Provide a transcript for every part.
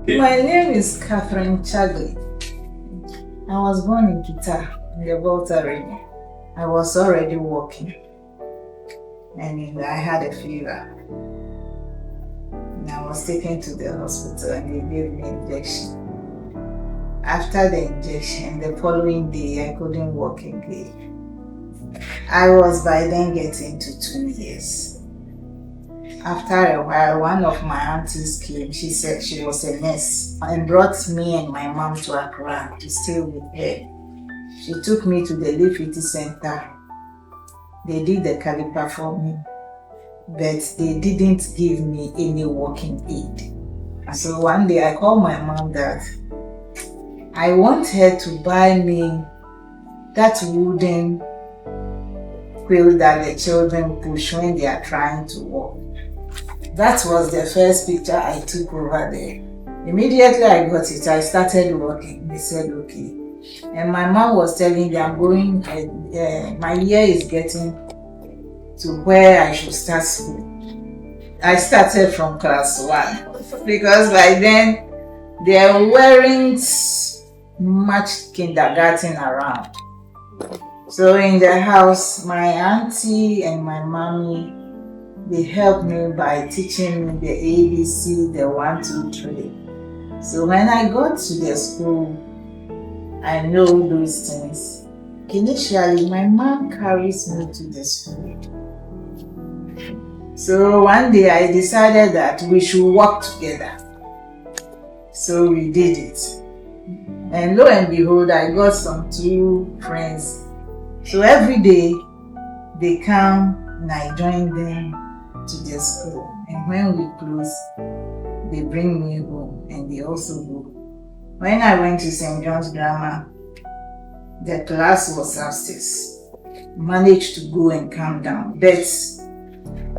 My name is Catherine Tsagli. I was born in Kita, in the Volta region. I was already working and I had a fever. And I was taken to the hospital and they gave me injection. After the injection, the following day, I couldn't walk again. I was by then getting to 2 years. After a while, one of my aunties came. She said she was a nurse and brought me and my mom to Accra to stay with her. She took me to the Lifiti Center. They did the caliper for me, but they didn't give me any walking aid. So one day I called my mom that I want her to buy me that wooden wheel that the children push when they are trying to walk. That was the first picture I took over there. Immediately I got it, I started working. They said, okay. And my mom was telling me, I'm going, my year is getting to where I should start school. I started from class 1 because by then there weren't much kindergarten around. So in the house, my auntie and my mommy, they helped me by teaching me the ABC, the 1, 2, 3. So when I got to the school, I know those things. Initially, my mom carries me to the school. So one day I decided that we should work together. So we did it. And lo and behold, I got some 2 friends. So every day they come and I join them to the school. And when we close, they bring me home and they also go. When I went to St. John's Grammar, the class was upstairs. Managed to go and come down. But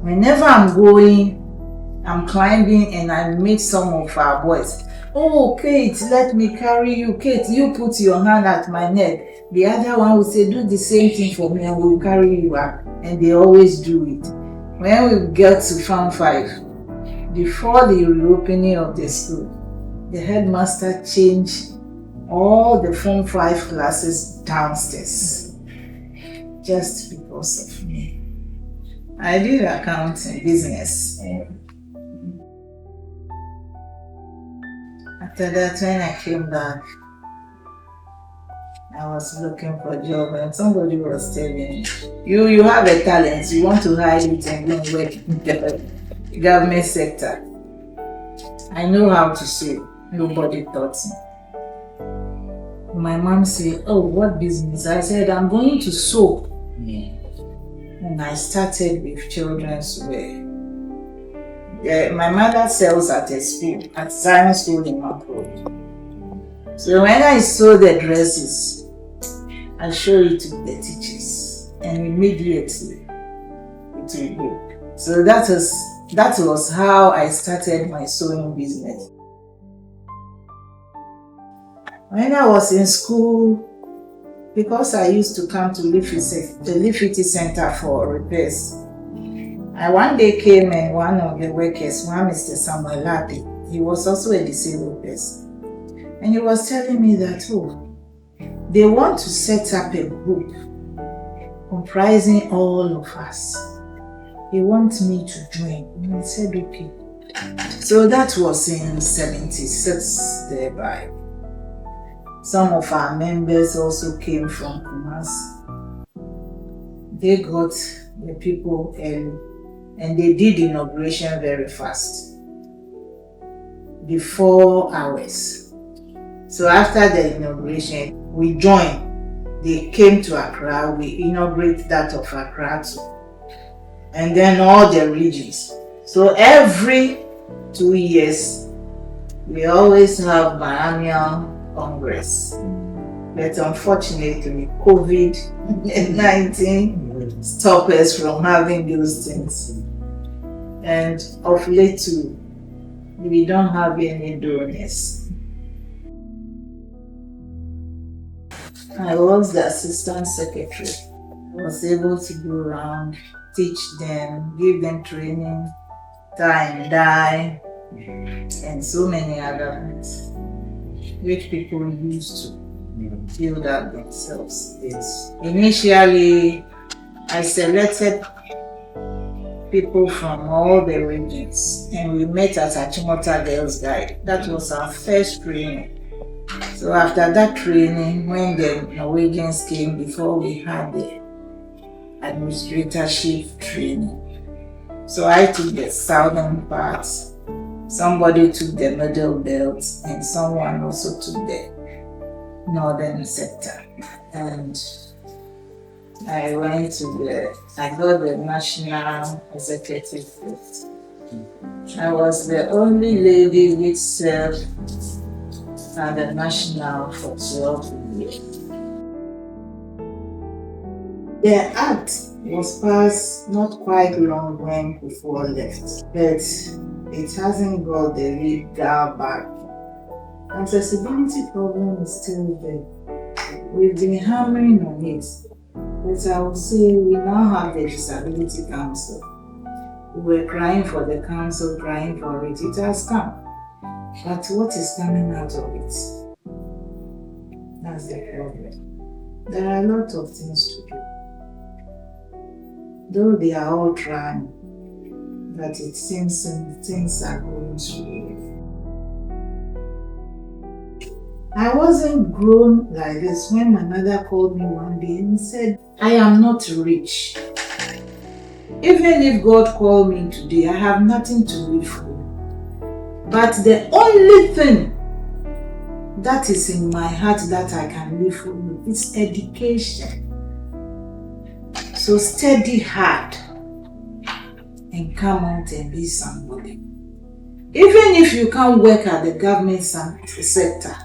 whenever I'm going, I'm climbing and I meet some of our boys. Oh, Kate, let me carry you. Kate, you put your hand at my neck. The other one will say, do the same thing for me and we'll carry you up. And they always do it. When we get to Form 5, before the reopening of the school, the headmaster changed all the Form 5 classes downstairs. Just because of me. I did accounting, business. After that, when I came back, I was looking for a job and somebody was telling me, you have a talent, you want to hide it and go and work in the government sector. I know how to sew, nobody taught me. My mom said, oh, what business? I said, I'm going to sew. And I started with children's wear. My mother sells at a school, at science school in Makro. So when I sew the dresses, I show it to the teachers, and immediately it will go. So that was how I started my sewing business. When I was in school, because I used to come to the Lifiti Center for repairs, I one day came and one of the workers, one Mr. Samuel Lapi, he was also a disabled person, and he was telling me that, oh, they want to set up a group comprising all of us. He wants me to join. And I said, okay. So that was in 76 thereby. Some of our members also came from Kumasi. They got the people early and they did inauguration very fast. Before hours. So after the inauguration, we joined. They came to Accra, we inaugurated that of Accra too. And then all the regions. So every 2 years, we always have biannual Congress. But unfortunately, COVID-19 stopped us from having those things. And of late too, we don't have any donors. I was the assistant secretary. I was able to go around, teach them, give them training, tie and dye, and so many other things which people use to build up themselves. Initially, I selected people from all the regions and we met at Achimota Girls Guide. That was our first training. So after that training, when the Norwegians came, before we had the administratorship training. So I took the southern parts, somebody took the middle belt, and someone also took the northern sector. And I got the national executive list. I was the only lady which served at the national for 12 years. The act was passed not quite long when before left, but it hasn't got the legal back. Accessibility problem is still there. We've been hammering on it, but I would say we now have the Disability Council. We were crying for the council, crying for it. It has come. But what is coming out of it? That's the problem. There are a lot of things to do. Though they are all trying, but it seems things are going slowly. I wasn't grown like this when my mother called me one day and said, I am not rich. Even if God called me today, I have nothing to live for. But the only thing that is in my heart that I can live for is education. So study hard and come out and be somebody. Even if you can't work at the government sector,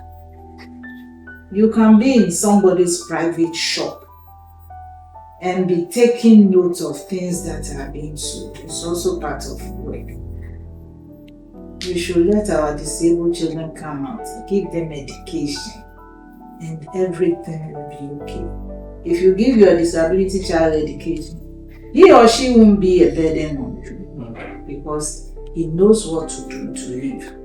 you can be in somebody's private shop and be taking note of things that are being sold. It's also part of work. We should let our disabled children come out, give them education, and everything will be okay. If you give your disability child education, he or she won't be a burden on you because he knows what to do to live.